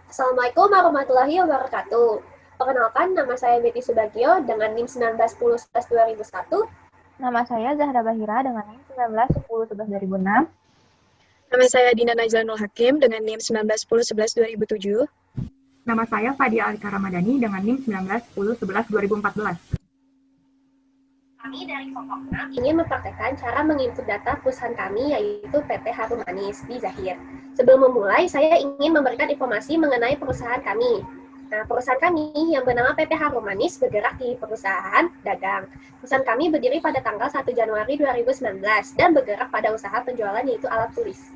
Assalamualaikum warahmatullahi wabarakatuh. Perkenalkan, nama saya Betty Subagio dengan NIM 191011-2001. Nama saya Zahra Bahira dengan NIM 191011-2006. Nama saya Dina Najlanul Hakim dengan NIM 191011-2007. Nama saya Fadia Alika Ramadhani dengan NIM 191011-2014. Kami dari Kokokna ingin mempraktekkan cara menginput data perusahaan kami, yaitu PT Harum Manis di Zahir. Sebelum memulai, saya ingin memberikan informasi mengenai perusahaan kami. Nah, perusahaan kami yang bernama PT Harum Manis bergerak di perusahaan dagang. Perusahaan kami berdiri pada tanggal 1 Januari 2019 dan bergerak pada usaha penjualan, yaitu alat tulis.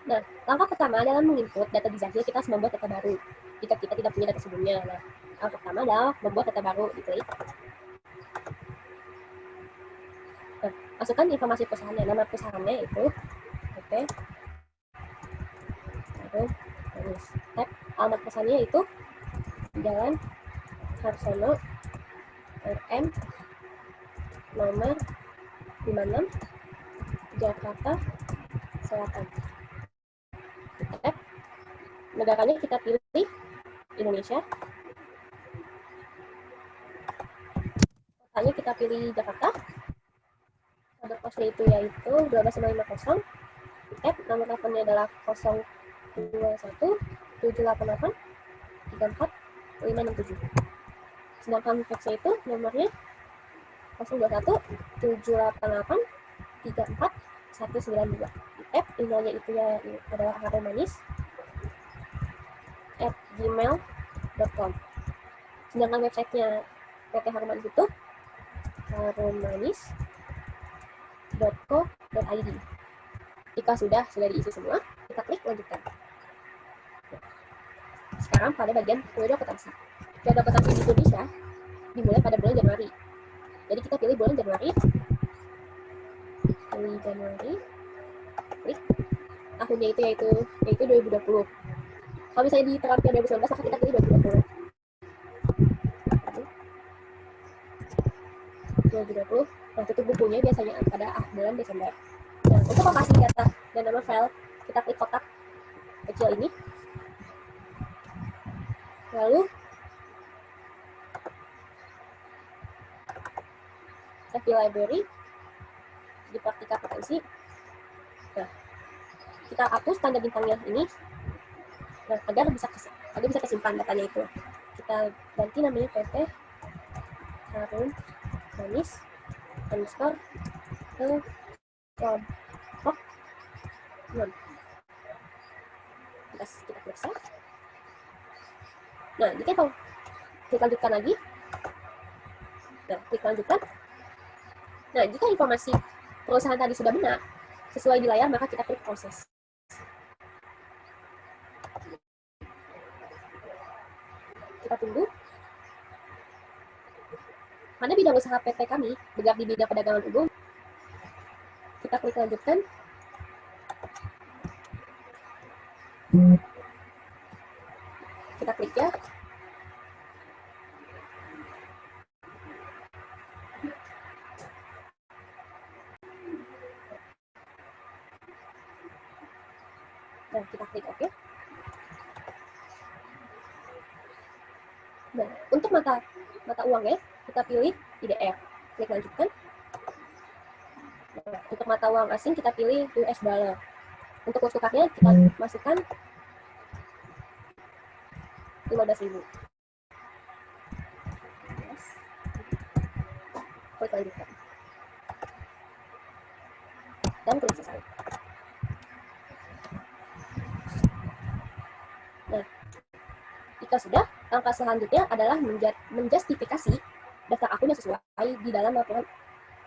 Nah, langkah pertama dalam menginput data di Zahir, kita harus membuat data baru jika kita tidak punya data sebelumnya. Nah, langkah pertama adalah membuat data baru, diklik. Nah, masukkan informasi perusahaannya. Nama perusahaannya itu PT Harum Manis. Alamat perusahaannya itu Jalan Harsono RM nomor 56 Jakarta Selatan. Negaranya kita pilih Indonesia. Kotanya kita pilih Jakarta. Kode posnya itu yaitu 12550. Nomor teleponnya adalah 021 788 34 567. Sedangkan faxnya itu nomornya 021 788 34 192. Emailnya itu ya adalah harumanis@gmail.com. Sedangkan websitenya PT Harum Manis itu harumanis.co.id. Jika sudah diisi semua, kita klik lanjutkan. Sekarang pada bagian periode akuntansi. Periode akuntansi di Indonesia dimulai pada bulan Januari. Jadi kita pilih bulan Januari. Pilih Januari. Klik. Tahunnya itu yaitu 2020. Kalau misalnya diterapkan 2019, maka kita pilih 2020. 2020. Nah, tutup bukunya biasanya pada bulan Desember. Nah, untuk lokasi data dan nama file, kita klik kotak kecil ini. Lalu save library di praktika akuntansi. Nah, kita hapus tanda bintangnya ini. Nah, agar bisa kesimpan datanya itu. Kita ganti namanya PT Harum Manis underscore kelompok 6. Kita klik save. Nah, jika klik lanjutkan lagi. Nah, klik lanjutkan. Nah, jika informasi perusahaan tadi sudah benar, sesuai di layar, maka kita klik proses. Kita tunggu. Karena bidang usaha PT kami bergerak di bidang perdagangan umum, kita klik lanjutkan. Kita klik ya. Dan kita klik OK. Nah, untuk mata uangnya, kita pilih IDR. Klik lanjutkan. Nah, untuk mata uang asing, kita pilih US dollar. Untuk kurs tukarnya, kita masukkan 15.000. Klik lanjutkan. Dan klik selesai. Nah, jika sudah, langkah selanjutnya adalah menjustifikasi daftar akun yang sesuai di dalam laporan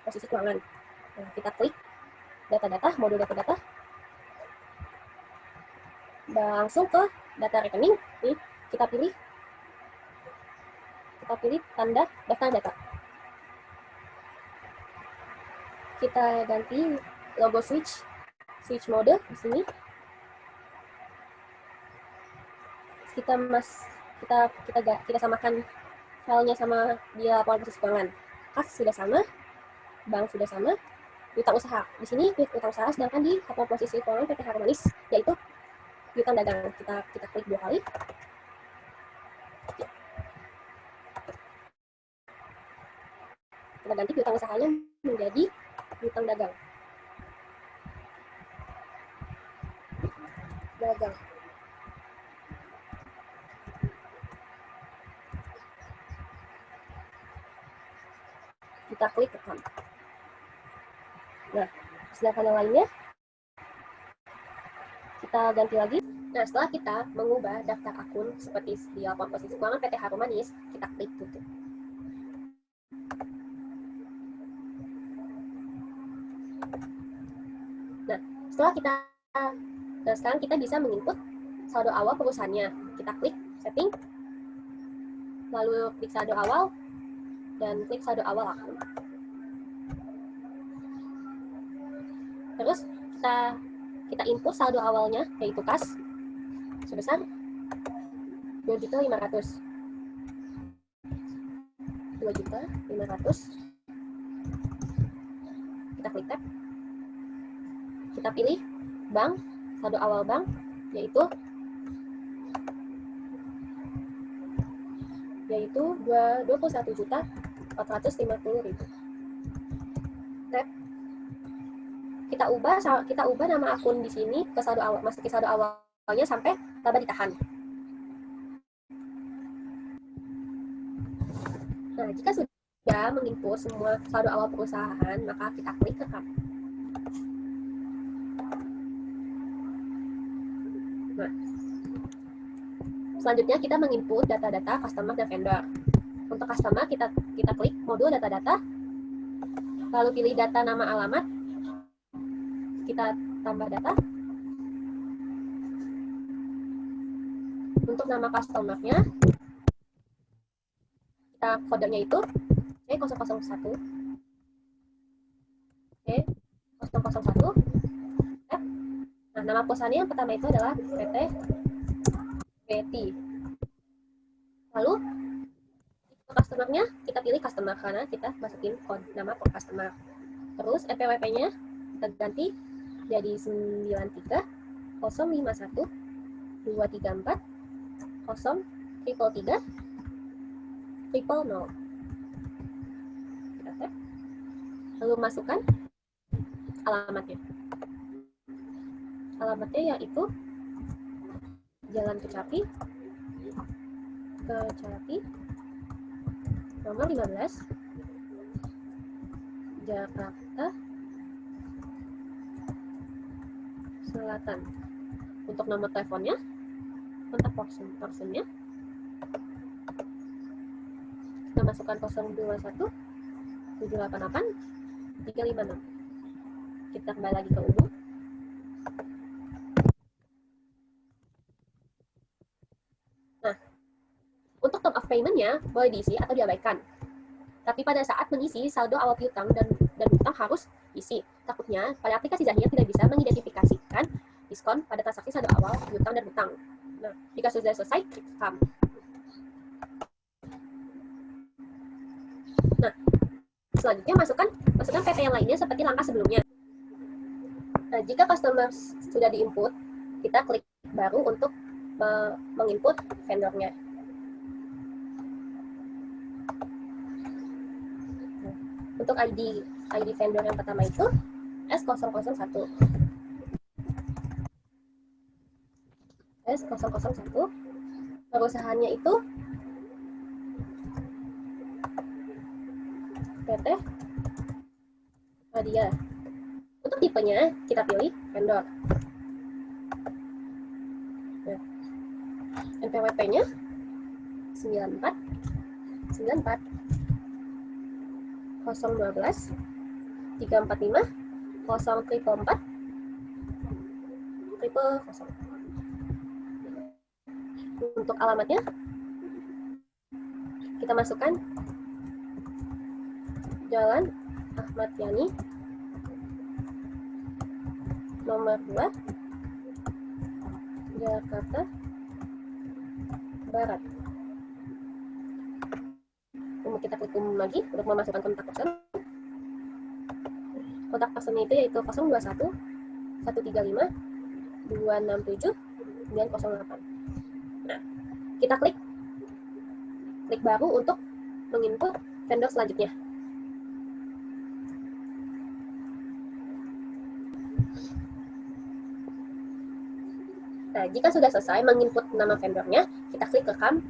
posisi keuangan. Nah, kita klik data-data, modul data-data, langsung ke data rekening. Nih, kita pilih tanda daftar data. Kita ganti logo switch mode di sini. Kita samakan filenya sama di laporan posisi keuangan. Kas sudah sama, bank sudah sama, piutang usaha. Di sini piutang usaha, sedangkan di laporan posisi keuangan PT Harum Manis yaitu piutang dagang. Kita klik 2 kali. Kita ganti piutang usahanya menjadi piutang dagang. Kita klik rekam. Nah, sedangkan yang lainnya kita ganti lagi. Nah, setelah kita mengubah daftar akun seperti di laporan posisi keuangan PT Harum Manis, kita klik tutup. Nah, sekarang kita bisa menginput saldo awal perusahaannya. Kita klik setting, lalu klik saldo awal, dan klik saldo awal akun. Terus kita input saldo awalnya, yaitu kas sebesar 2.500.000. 2.500.000. Kita klik tab. Kita pilih bank, saldo awal bank, yaitu 21.450.000. Tab. Kita ubah nama akun di sini ke saldo awal, masukin saldo awalnya sampai laba ditahan. Nah, jika sudah menginput semua saldo awal perusahaan, maka kita klik rekam. Nah, selanjutnya kita menginput data-data customer dan vendor. Untuk customer kita klik modul data-data, lalu pilih data nama alamat, kita tambah data. Untuk nama customer-nya, kita kodenya itu C001. C001. Nah, nama perusahaannya yang pertama itu adalah PT Betty. Lalu customer-nya kita pilih customer karena kita masukin kode nama per customer. Terus NPWP-nya kita ganti jadi 93 051 234 0 333 000. Kita tap. Lalu masukkan alamatnya. Alamatnya yaitu Jalan Kecapi, nomor 15, Jakarta Selatan. Untuk nomor teleponnya, kontak personnya, kita masukkan 021 788 356. Kita kembali lagi ke umum. Nah, untuk term of payment-nya boleh diisi atau diabaikan. Tapi pada saat mengisi saldo awal piutang dan hutang harus isi. Takutnya pada aplikasi Zahir tidak bisa mengidentifikasikan diskon pada transaksi saldo awal piutang dan hutang. Nah, jika sudah selesai, klik rekam. Nah, selanjutnya masukkan PT yang lainnya seperti langkah sebelumnya. Nah, jika customer sudah diinput, kita klik baru untuk menginput vendornya. Nah, untuk ID vendor yang pertama itu S001. S001. Perusahaannya itu PT Radia. Untuk tipenya kita pilih vendor. Nah, NPWP-nya 94. 012 345 0444 000. Untuk alamatnya kita masukkan Jalan Ahmad Yani nomor 2 Jakarta Barat. Kemudian kita klik umum lagi untuk memasukkan kontak person. Kontak personnya itu yaitu 021 135 267 908. Nah, kita klik baru untuk menginput vendor selanjutnya. Nah, jika sudah selesai menginput nama vendornya, kita klik rekam.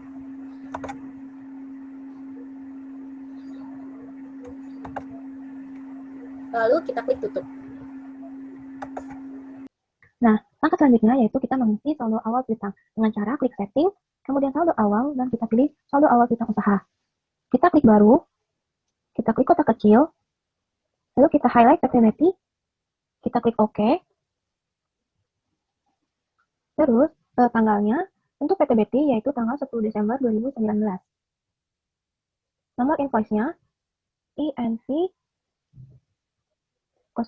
Lalu kita klik tutup. Nah, langkah selanjutnya yaitu kita mengisi saldo awal piutang dengan cara klik setting, kemudian saldo awal, dan kita pilih saldo awal piutang usaha. Kita klik baru, kita klik kotak kecil, lalu kita highlight PT Betty, kita klik OK. Terus, tanggalnya untuk PT Betty yaitu tanggal 10 Desember 2019. Nomor invoice-nya INV 01,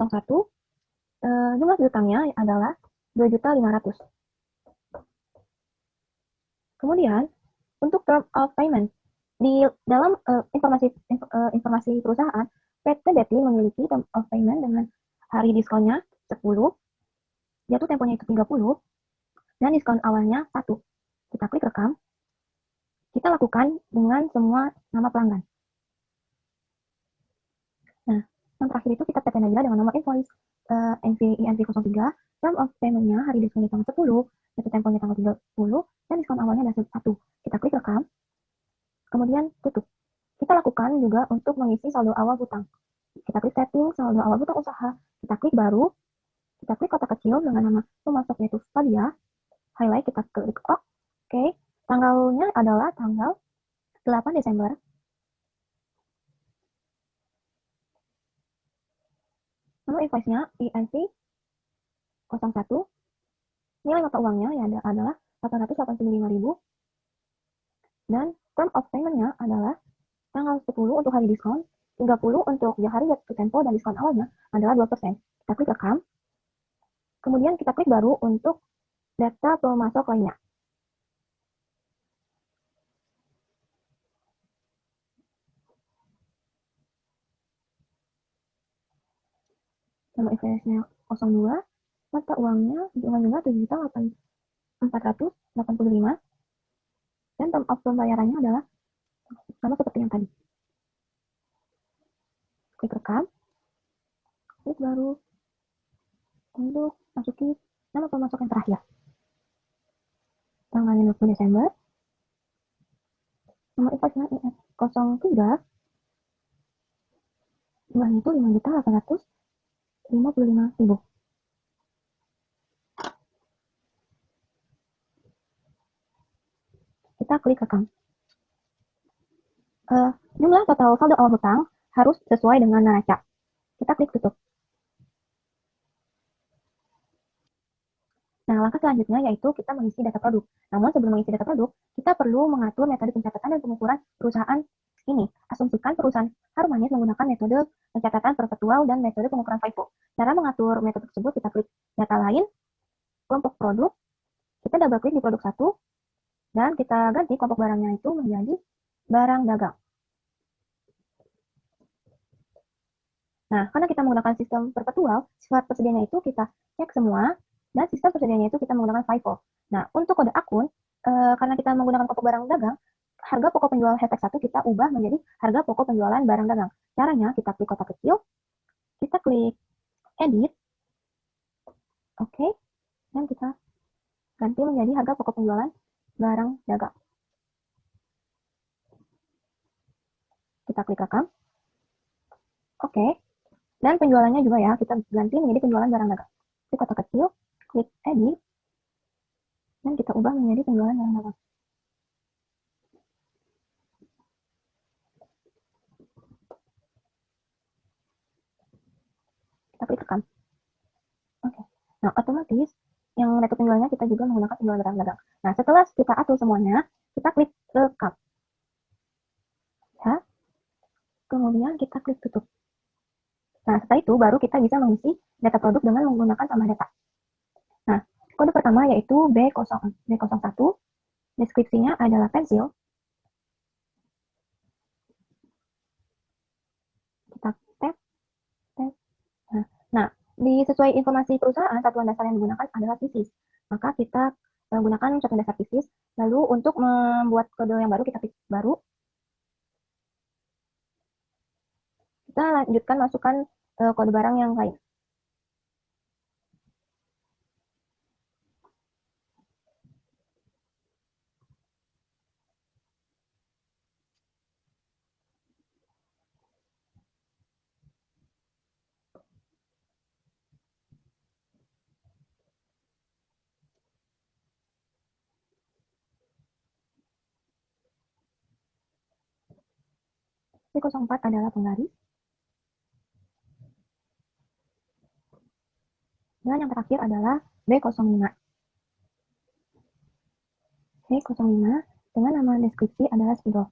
jumlah piutangnya adalah 2.500.000. Kemudian, untuk term of payment, di dalam informasi perusahaan, PT Betty memiliki term of payment dengan hari diskonnya 10, jatuh temponya itu 30, dan diskon awalnya 1. Kita klik rekam. Kita lakukan dengan semua nama pelanggan. Nah, yang terakhir itu kita teken aja dengan nomor invoice INV 03, term of payment-nya hari diskon tanggal 10, jatuh temponya tanggal 30, dan diskon awalnya adalah 1. Kita klik rekam, kemudian tutup. Kita lakukan juga untuk mengisi saldo awal hutang. Kita klik setting, saldo awal hutang usaha, kita klik baru, kita klik kotak kecil dengan nama pemasok yaitu Fadia, highlight, kita klik OK. Tanggalnya adalah tanggal 8 Desember. Nomor invoice-nya INV 01. Nilai mata uangnya ya adalah 885.000. Dan term of payment-nya adalah tanggal 10 untuk hari diskon, 30 untuk hari jatuh tempo, dan diskon awalnya adalah 2%. Kita klik rekam. Kemudian kita klik baru untuk data pemasok lainnya. Nomor invoice-nya 02, mata uangnya jumlahnya 7.485, dan term of pembayarannya adalah sama seperti yang tadi. Klik rekam, klik baru untuk masuki nama pemasok yang terakhir. Tanggalnya 20 Desember. Nomor invoice-nya IF 03, jumlahnya itu 5.855.000. Kita klik rekam. Jumlah total saldo awal hutang harus sesuai dengan neraca. Kita klik tutup. Nah, langkah selanjutnya yaitu kita mengisi data produk. Namun sebelum mengisi data produk, kita perlu mengatur metode pencatatan dan pengukuran perusahaan ini. Asumsikan perusahaan Harum Manis menggunakan metode pencatatan perpetual dan metode pengukuran FIFO. Cara mengatur metode tersebut, kita klik data lain, kelompok produk, kita double klik di produk 1, dan kita ganti kelompok barangnya itu menjadi barang dagang. Nah, karena kita menggunakan sistem perpetual, sifat persediaannya itu kita cek semua, dan sistem persediaannya itu kita menggunakan FIFO. Nah, untuk kode akun, karena kita menggunakan kelompok barang dagang, harga pokok penjualan hashtag 1 kita ubah menjadi harga pokok penjualan barang dagang. Caranya, kita klik kotak kecil, kita klik edit, oke, dan kita ganti menjadi harga pokok penjualan barang dagang. Kita klik rekam, oke, dan penjualannya juga ya, kita ganti menjadi penjualan barang dagang. Klik kotak kecil, klik edit, dan kita ubah menjadi penjualan barang dagang. klik rekam. Oke. Nah, otomatis yang data penjualannya kita juga menggunakan penjualan barang dagang. Nah, setelah kita atur semuanya, kita klik rekam. Ya. Kemudian kita klik tutup. Nah, setelah itu baru kita bisa mengisi data produk dengan menggunakan tambah data. Nah, kode pertama yaitu B01. Deskripsinya adalah pensil. Kita tab. Nah, sesuai informasi perusahaan, satuan dasar yang digunakan adalah thesis. Maka kita gunakan satuan dasar thesis. Lalu untuk membuat kode yang baru, kita klik baru. Kita lanjutkan masukkan kode barang yang lain. B04 adalah penggaris. Dan yang terakhir adalah B05. B05 dengan nama deskripsi adalah spidol.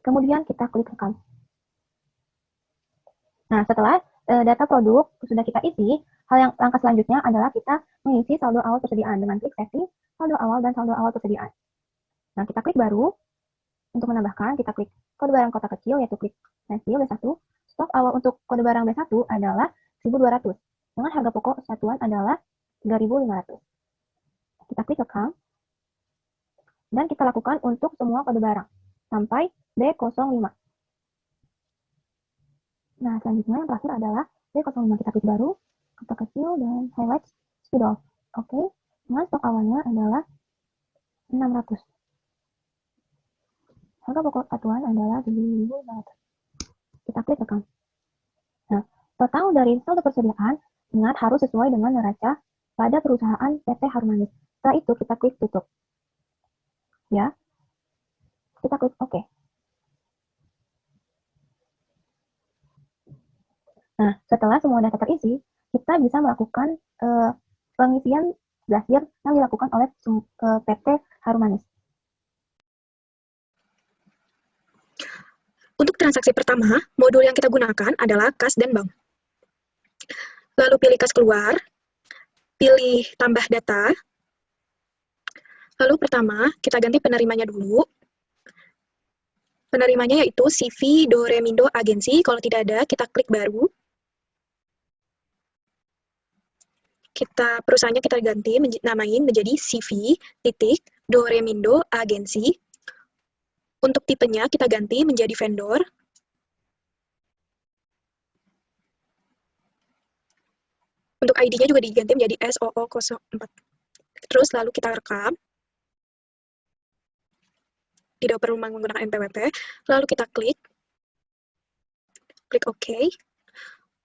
Kemudian kita klik rekam. Nah, setelah data produk sudah kita isi, langkah selanjutnya adalah kita mengisi saldo awal persediaan dengan klik setting, saldo awal dan saldo awal persediaan. Nah, kita klik baru. Untuk menambahkan, kita klik kode barang kotak kecil, yaitu klik pensil B1. Stok awal untuk kode barang B1 adalah 1.200. Dengan harga pokok satuan adalah 3.500. Kita klik rekam. Dan kita lakukan untuk semua kode barang. Sampai B05. Nah, selanjutnya yang terakhir adalah B05. Kita klik baru, kotak kecil, dan highlight spidol. Oke. Dengan stok awalnya adalah 600. Harga pokok satuan adalah 7.500. Kita klik rekam. Nah, total dari saldo persediaan, ingat harus sesuai dengan neraca pada perusahaan PT Harum Manis. Setelah itu kita klik tutup. Ya. Kita klik OK. Nah, setelah semua data terisi, kita bisa melakukan pengisian grafir yang dilakukan oleh PT Harum Manis. Untuk transaksi pertama, modul yang kita gunakan adalah kas dan bank. Lalu pilih kas keluar, pilih tambah data. Lalu pertama, kita ganti penerimanya dulu. Penerimanya yaitu CV Doremindo Agensi. Kalau tidak ada, kita klik baru. Perusahaannya kita ganti, namain menjadi CV Doremindo Agensi. Untuk tipenya kita ganti menjadi vendor. Untuk ID-nya juga diganti menjadi SOO04. Terus lalu kita rekam. Tidak perlu menggunakan NPWP. Lalu kita klik OK.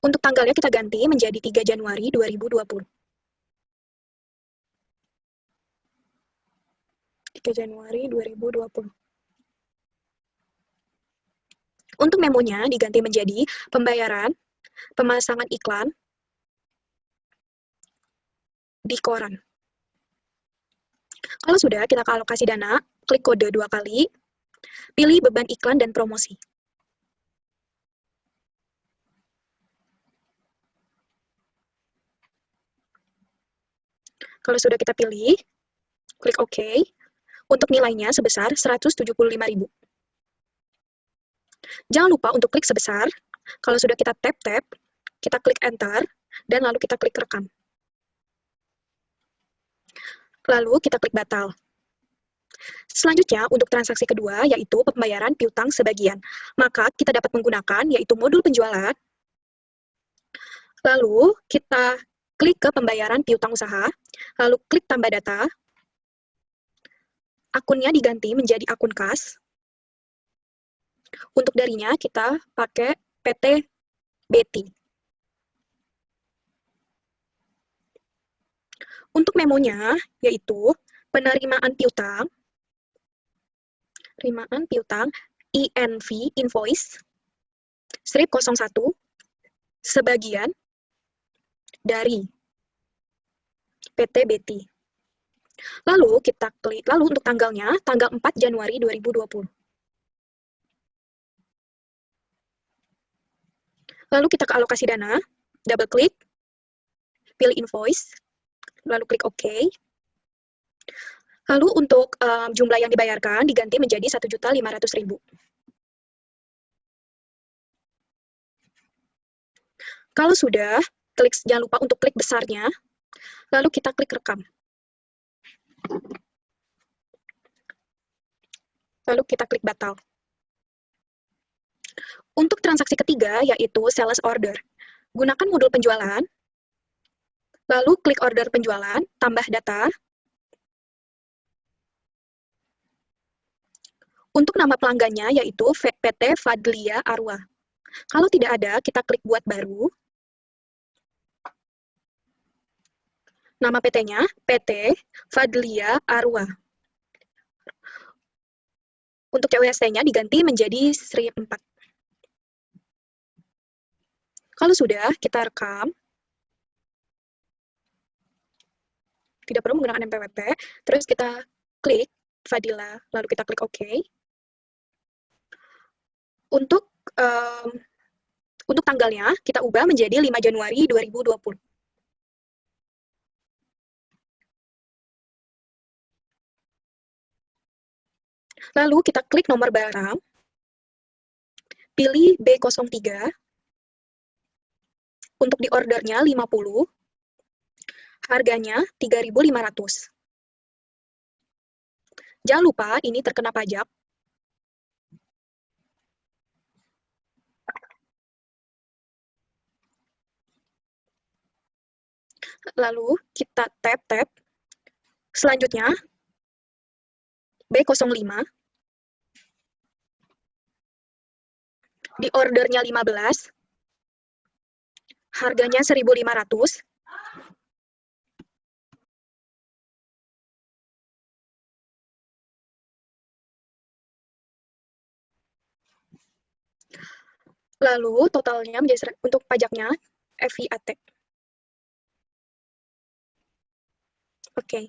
Untuk tanggalnya kita ganti menjadi 3 Januari 2020. 3 Januari 2020. Untuk memonya diganti menjadi pembayaran, pemasangan iklan di koran. Kalau sudah, kita ke alokasi dana, klik kode 2 kali, pilih beban iklan dan promosi. Kalau sudah kita pilih, klik OK. Untuk nilainya sebesar 175.000. Jangan lupa untuk klik sebesar. Kalau sudah kita tap, kita klik enter, dan lalu kita klik rekam. Lalu kita klik batal. Selanjutnya, untuk transaksi kedua, yaitu pembayaran piutang sebagian. Maka kita dapat menggunakan, yaitu modul penjualan. Lalu kita klik ke pembayaran piutang usaha, lalu klik tambah data. Akunnya diganti menjadi akun kas. Untuk darinya kita pakai PT Betty. Untuk memonya, yaitu penerimaan piutang, INV, invoice, strip 01, sebagian dari PT Betty. Lalu kita klik, lalu untuk tanggalnya, tanggal 4 Januari 2020. Lalu kita ke alokasi dana, double klik, pilih invoice, lalu klik OK. Lalu untuk jumlah yang dibayarkan diganti menjadi 1.500.000. Kalau sudah, jangan lupa untuk klik besarnya, lalu kita klik rekam. Lalu kita klik batal. Untuk transaksi ketiga, yaitu sales order. Gunakan modul penjualan, lalu klik order penjualan, tambah data. Untuk nama pelanggannya, yaitu PT Fadlia Arwa. Kalau tidak ada, kita klik buat baru. Nama PT-nya, PT Fadlia Arwa. Untuk CWST-nya diganti menjadi Sri 4. Kalau sudah, kita rekam. Tidak perlu menggunakan MPWP. Terus kita klik Fadila, lalu kita klik OK. Untuk tanggalnya, kita ubah menjadi 5 Januari 2020. Lalu kita klik nomor barang, pilih B03, untuk di ordernya 50, harganya 3.500. Jangan lupa ini terkena pajak. Lalu kita tap. Selanjutnya, B05, di ordernya 15, harganya 1.500. Lalu totalnya menjadi untuk pajaknya FIAT. Oke.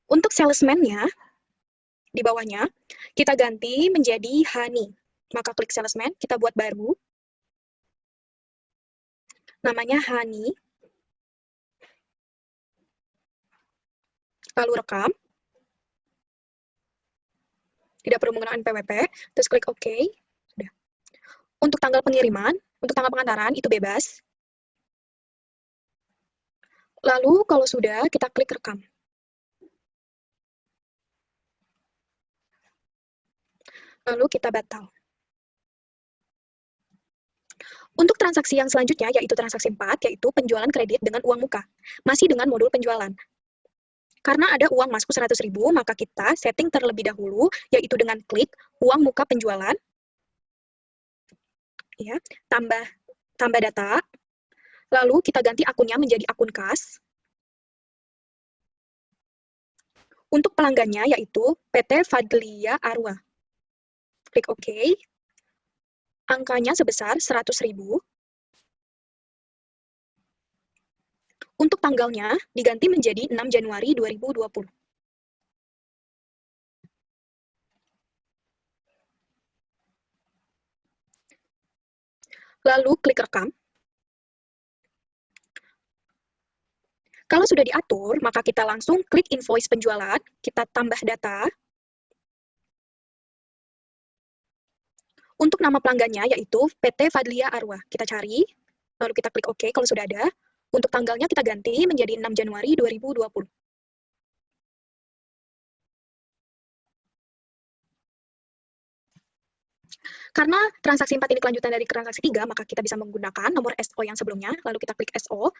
Untuk salesman-nya di bawahnya kita ganti menjadi Hani. Maka klik salesman, kita buat baru. Namanya Hani. Lalu rekam. Tidak perlu menggunakan PWP, terus klik OK. Sudah. Untuk tanggal pengiriman, untuk tanggal pengantaran itu bebas. Lalu kalau sudah, kita klik rekam. Lalu kita batal. Untuk transaksi yang selanjutnya, yaitu transaksi 4, yaitu penjualan kredit dengan uang muka. Masih dengan modul penjualan. Karena ada uang masuk 100.000, maka kita setting terlebih dahulu, yaitu dengan klik uang muka penjualan. Ya, tambah data. Lalu kita ganti akunnya menjadi akun kas. Untuk pelanggannya yaitu PT Fadlia Arwa. Klik OK. Angkanya sebesar 100.000. Untuk tanggalnya diganti menjadi 6 Januari 2020. Lalu klik rekam. Kalau sudah diatur, maka kita langsung klik invoice penjualan, kita tambah data. Untuk nama pelanggannya yaitu PT Fadlia Arwa. Kita cari, lalu kita klik OK kalau sudah ada. Untuk tanggalnya kita ganti menjadi 6 Januari 2020. Karena transaksi 4 ini kelanjutan dari transaksi 3, maka kita bisa menggunakan nomor SO yang sebelumnya, lalu kita klik SO.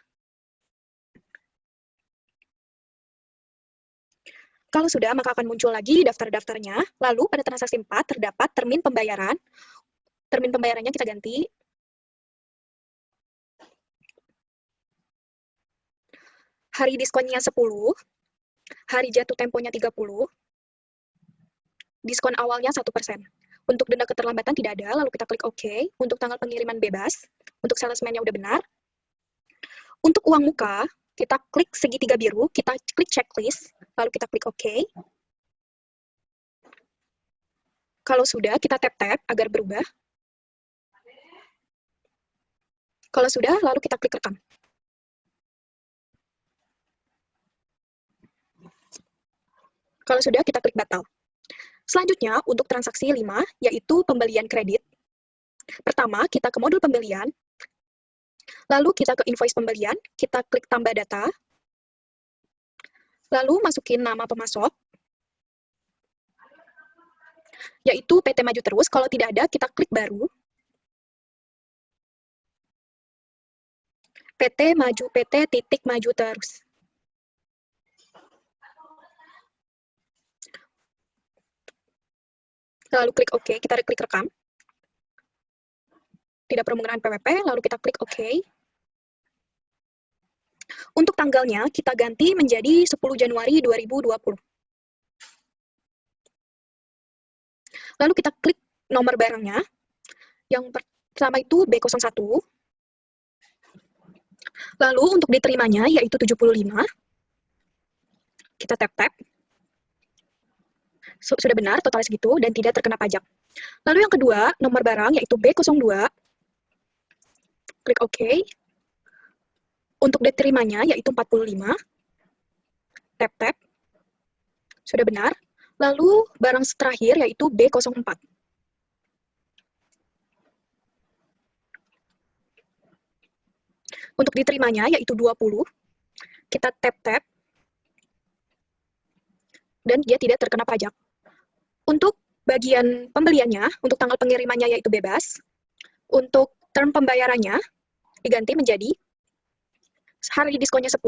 Kalau sudah, maka akan muncul lagi daftar-daftarnya. Lalu pada transaksi 4 terdapat termin pembayaran. Termin pembayarannya kita ganti. Hari diskonnya 10. Hari jatuh temponya 30. Diskon awalnya 1%. Untuk denda keterlambatan tidak ada, lalu kita klik OK. Untuk tanggal pengiriman bebas. Untuk salesman-nya udah benar. Untuk uang muka, kita klik segitiga biru, kita klik checklist, lalu kita klik OK. Kalau sudah, kita tap-tap agar berubah. Kalau sudah, lalu kita klik rekam. Kalau sudah, kita klik batal. Selanjutnya, untuk transaksi 5, yaitu pembelian kredit. Pertama, kita ke modul pembelian, lalu kita ke invoice pembelian, kita klik tambah data, lalu masukin nama pemasok, yaitu PT Maju Terus. Kalau tidak ada, kita klik baru. PT Maju, PT titik Maju Terus. Lalu klik OK, kita klik rekam. Tidak perlu menggunakan PWP, lalu kita klik OK. Untuk tanggalnya, kita ganti menjadi 10 Januari 2020. Lalu kita klik nomor barangnya. Yang pertama itu B01. Lalu untuk diterimanya, yaitu 75. Kita tap-tap. Sudah benar, total segitu, dan tidak terkena pajak. Lalu yang kedua, nomor barang, yaitu B02. Klik OK. Untuk diterimanya, yaitu 45. Tap-tap. Sudah benar. Lalu barang terakhir, yaitu B04. Untuk diterimanya, yaitu 20. Kita tap-tap. Dan dia tidak terkena pajak. Untuk bagian pembeliannya, untuk tanggal pengirimannya yaitu bebas. Untuk term pembayarannya diganti menjadi hari diskonnya 10,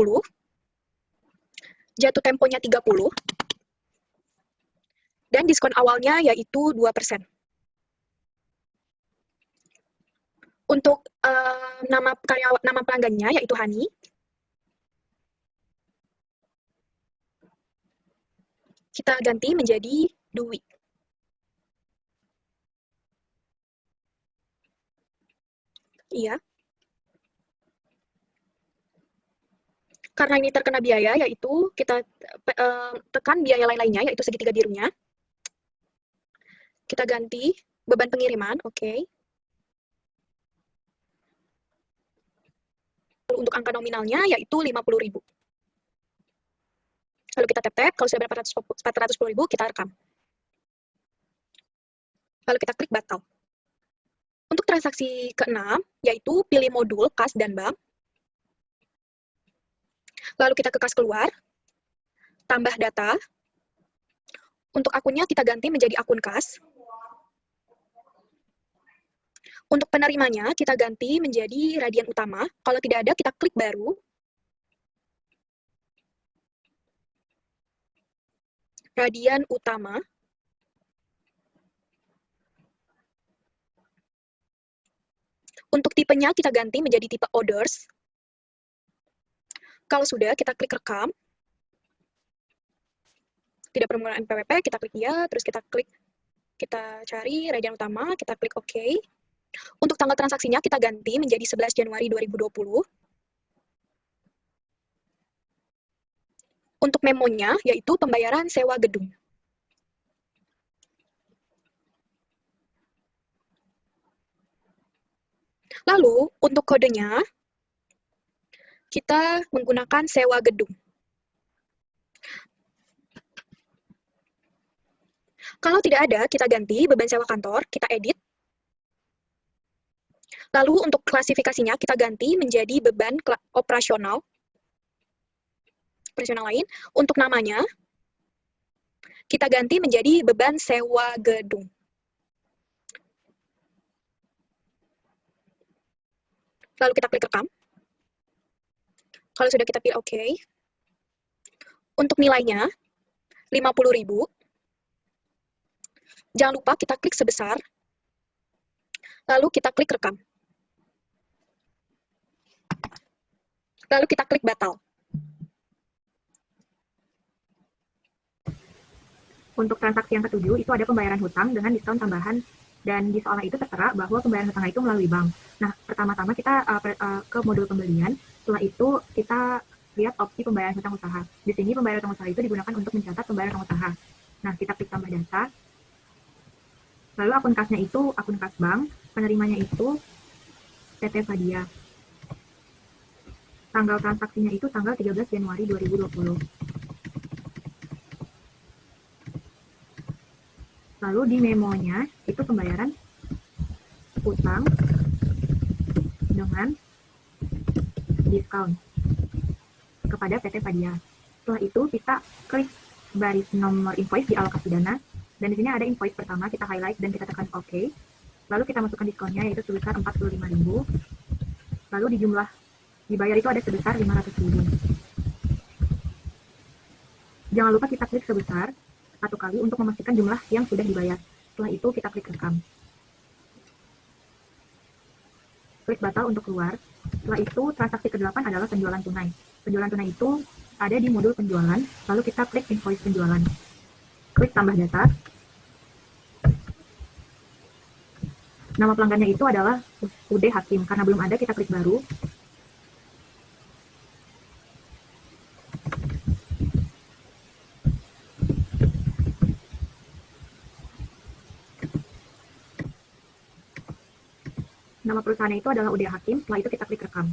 jatuh temponya 30, dan diskon awalnya yaitu 2%. Untuk nama pelanggannya yaitu Hani. Kita ganti menjadi Dwi. Iya. Karena ini terkena biaya, yaitu kita tekan biaya lain-lainnya, yaitu segitiga birunya. Kita ganti beban pengiriman, oke. Untuk angka nominalnya, yaitu 50.000. Lalu kita tap-tap, kalau sudah berapa 410.000, kita rekam. Lalu kita klik batal. Untuk transaksi ke-6, yaitu pilih modul kas dan bank. Lalu kita ke kas keluar, tambah data. Untuk akunnya kita ganti menjadi akun kas. Untuk penerimanya kita ganti menjadi Radian Utama. Kalau tidak ada, kita klik baru. Radian Utama. Untuk tipenya kita ganti menjadi tipe orders. Kalau sudah, kita klik rekam. Tidak perlu menggunakan PWP, kita klik ya, terus kita cari Radian Utama, kita klik OK. Untuk tanggal transaksinya kita ganti menjadi 11 Januari 2020. Untuk memonya, yaitu pembayaran sewa gedung. Lalu, untuk kodenya, kita menggunakan sewa gedung. Kalau tidak ada, kita ganti beban sewa kantor, kita edit. Lalu, untuk klasifikasinya, kita ganti menjadi beban operasional. Operasional lain. Untuk namanya, kita ganti menjadi beban sewa gedung. Lalu kita klik rekam. Kalau sudah kita pilih OK. Untuk nilainya, 50.000. Jangan lupa kita klik sebesar. Lalu kita klik rekam. Lalu kita klik batal. Untuk transaksi yang ke-7, itu ada pembayaran hutang dengan diskon tambahan, dan di soal itu tertera bahwa pembayaran hutang itu melalui bank. Nah, pertama-tama kita ke modul pembelian. Setelah itu kita lihat opsi pembayaran hutang usaha. Di sini pembayaran hutang usaha itu digunakan untuk mencatat pembayaran hutang usaha. Nah, kita klik tambah data. Lalu akun kasnya itu akun kas bank, penerimanya itu PT Fadia. Tanggal transaksinya itu tanggal 13 Januari 2020. Lalu di memonya itu pembayaran utang dengan diskon kepada PT Fadia. Setelah itu kita klik baris nomor invoice di alokasi dana, dan di sini ada invoice pertama, kita highlight dan kita tekan OK. Lalu kita masukkan diskonnya yaitu sebesar 45.000. Lalu di jumlah dibayar itu ada sebesar 500.000. Jangan lupa kita klik sebesar satu kali untuk memastikan jumlah yang sudah dibayar. Setelah itu kita klik rekam. Klik batal untuk keluar. Setelah itu transaksi ke-8 adalah penjualan tunai. Penjualan tunai itu ada di modul penjualan, lalu kita klik invoice penjualan. Klik tambah data. Nama pelanggannya itu adalah UD Hakim. Karena belum ada, kita klik baru. Nama perusahaannya itu adalah UD Hakim. Setelah itu kita klik rekam.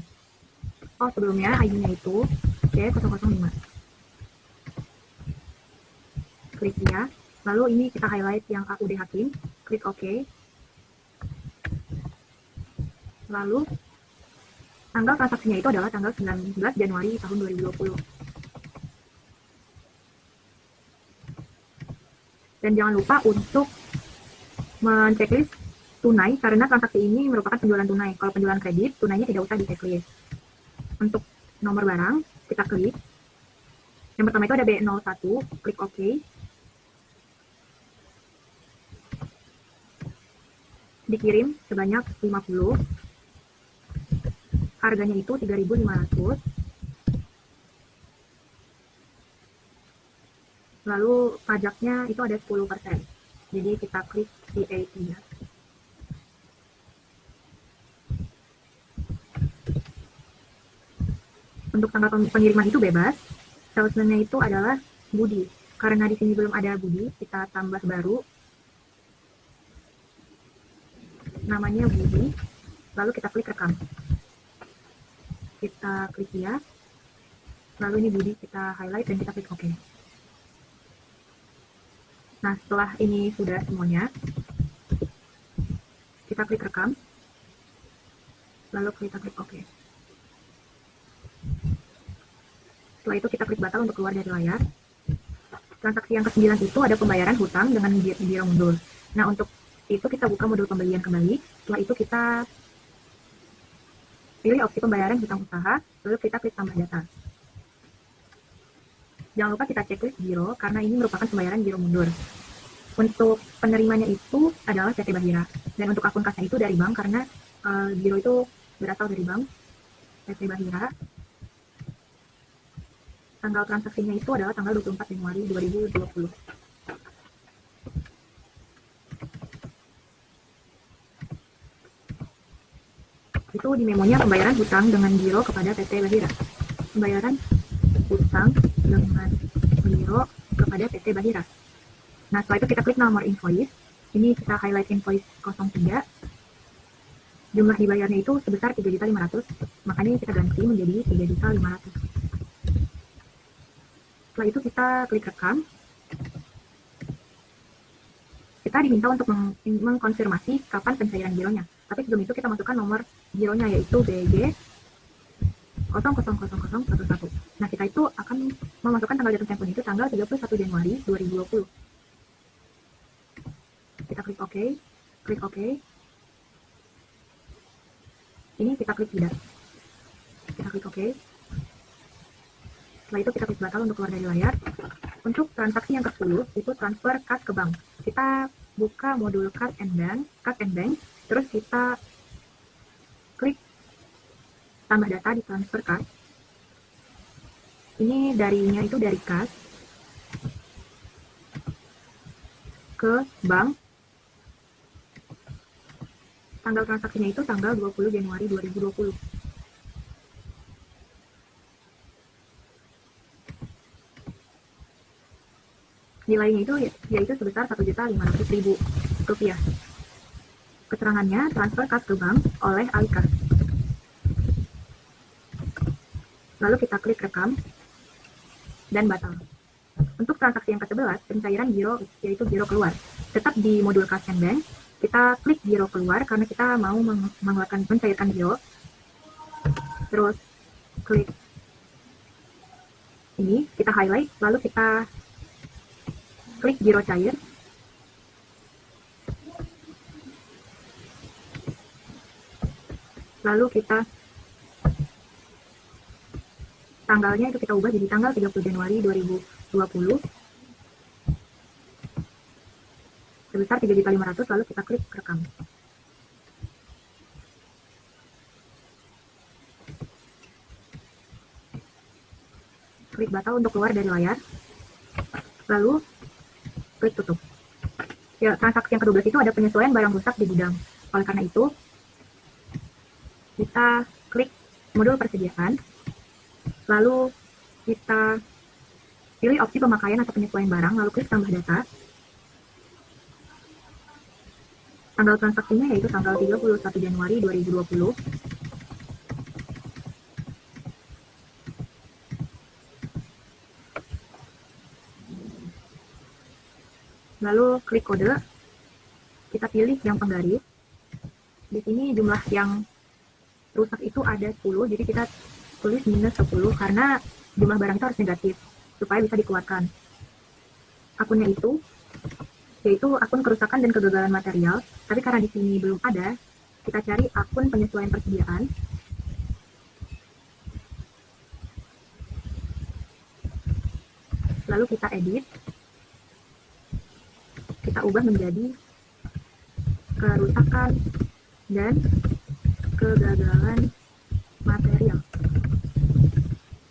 Oh, sebelumnya ID-nya itu C005. Klik ya. Lalu ini kita highlight yang UD Hakim. Klik OK. Lalu tanggal transaksinya itu adalah tanggal 19 Januari tahun 2020. Dan jangan lupa untuk men-checklist tunai, karena transaksi ini merupakan penjualan tunai. Kalau penjualan kredit, tunainya tidak usah di-checklist. Untuk nomor barang, kita klik. Yang pertama itu ada B01, klik OK. Dikirim sebanyak 50. Harganya itu 3.500. Lalu pajaknya itu ada 10%. Jadi kita klik VAT ya. Untuk tanggal pengiriman itu bebas. Salesman-nya itu adalah Budi. Karena di sini belum ada Budi, kita tambah baru. Namanya Budi. Lalu kita klik rekam. Kita klik ya. Lalu ini Budi, kita highlight dan kita klik OK. Nah, setelah ini sudah semuanya, kita klik rekam. Lalu kita klik OK. Setelah itu kita klik batal untuk keluar dari layar. Transaksi yang ke-9 itu ada pembayaran hutang dengan giro mundur. Nah, untuk itu kita buka modul pembelian kembali. Setelah itu kita pilih opsi pembayaran hutang usaha, lalu kita klik tambah data. Jangan lupa kita checklist giro, karena ini merupakan pembayaran giro mundur. Untuk penerimanya itu adalah PT Bahira. Dan untuk akun kasnya itu dari bank, karena giro itu berasal dari bank PT Bahira. Tanggal transaksinya itu adalah tanggal 24 Januari 2020. Itu di memonya pembayaran hutang dengan giro kepada PT Bahira. Pembayaran hutang dengan giro kepada PT Bahira. Nah, setelah itu kita klik nomor invoice. Ini kita highlight invoice 03. Jumlah dibayarnya itu sebesar 3.500.000. Makanya kita ganti menjadi 3.500.000. Setelah itu kita klik rekam. Kita diminta untuk mengkonfirmasi kapan pencairan gironya. Tapi sebelum itu kita masukkan nomor gironya, yaitu BG 000011. Nah, kita itu akan memasukkan tanggal jatuh tempo itu tanggal 31 Januari 2020. Kita klik OK. Klik OK. Ini kita klik tidak. Kita klik OK. Setelah itu kita klik batal untuk keluar dari layar. Untuk transaksi yang ke-10 itu transfer kas ke bank. Kita buka modul kas and bank, terus kita klik tambah data di transfer kas. Ini darinya itu dari kas ke bank Tanggal transaksinya itu tanggal 20 Januari 2020. Nilainya itu yaitu sebesar Rp1.500.000. Keterangannya transfer kas ke bank oleh Alika. Lalu kita klik rekam dan batal. Untuk transaksi yang ke-11, pencairan giro yaitu giro keluar. Tetap di modul Cash and Bank, kita klik giro keluar karena kita mau mencairkan giro. Terus klik ini, kita highlight, lalu kita klik giro cair. Lalu kita tanggalnya itu kita ubah jadi tanggal 30 Januari 2020 sebesar 3.500.000, lalu kita klik rekam. Klik batal untuk keluar dari layar, lalu klik tutup. Ya, transaksi yang ke-12 itu ada penyesuaian barang rusak di gudang. Oleh karena itu, kita klik modul persediaan, lalu kita pilih opsi pemakaian atau penyesuaian barang, lalu klik tambah data. Tanggal transaksinya yaitu tanggal 31 Januari 2020. Lalu klik kode, kita pilih yang penggaris. Di sini jumlah yang rusak itu ada 10, jadi kita tulis minus 10 karena jumlah barang itu harus negatif supaya bisa dikeluarkan. Akunnya itu yaitu akun kerusakan dan kegagalan material, tapi karena di sini belum ada, kita cari akun penyesuaian persediaan. Lalu kita edit, kita ubah menjadi kerusakan dan kegagalan material.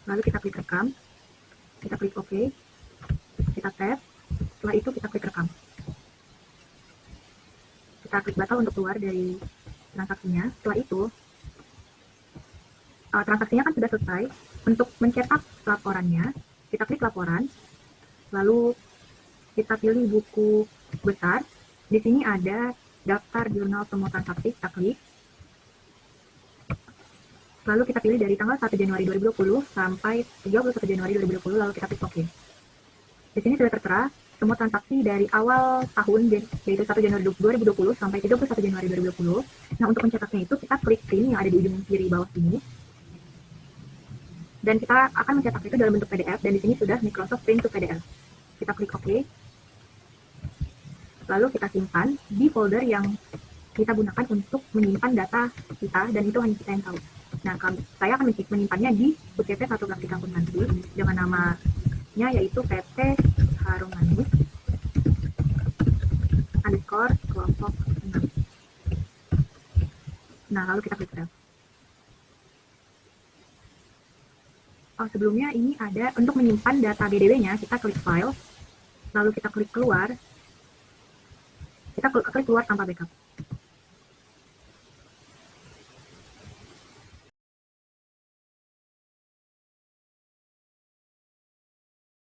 Lalu kita klik rekam, kita klik OK, kita tab, setelah itu kita klik rekam. Kita klik batal untuk keluar dari transaksinya. Setelah itu, transaksinya kan sudah selesai. Untuk mencetak laporannya, kita klik laporan, lalu kita pilih buku besar. Di sini ada daftar jurnal semua transaksi, kita klik. Lalu kita pilih dari tanggal 1 Januari 2020 sampai 31 Januari 2020, lalu kita klik OK. Di sini sudah tertera semua transaksi dari awal tahun, yaitu 1 Januari 2020 sampai 31 Januari 2020. Nah, untuk mencetaknya itu kita klik print yang ada di ujung kiri bawah sini. Dan kita akan mencetak itu dalam bentuk PDF, dan di sini sudah Microsoft Print to PDF. Kita klik OK. Lalu kita simpan di folder yang kita gunakan untuk menyimpan data kita, dan itu hanya kita yang tahu. Nah, saya akan menyimpannya di UCP 1 Praktik Akuntansi dengan namanya yaitu PT Harum Manis _ kelompok 6. Nah, lalu kita klik save. Oh, sebelumnya ini ada untuk menyimpan data BDW-nya, kita klik file, lalu kita klik keluar, kita klik keluar tanpa backup.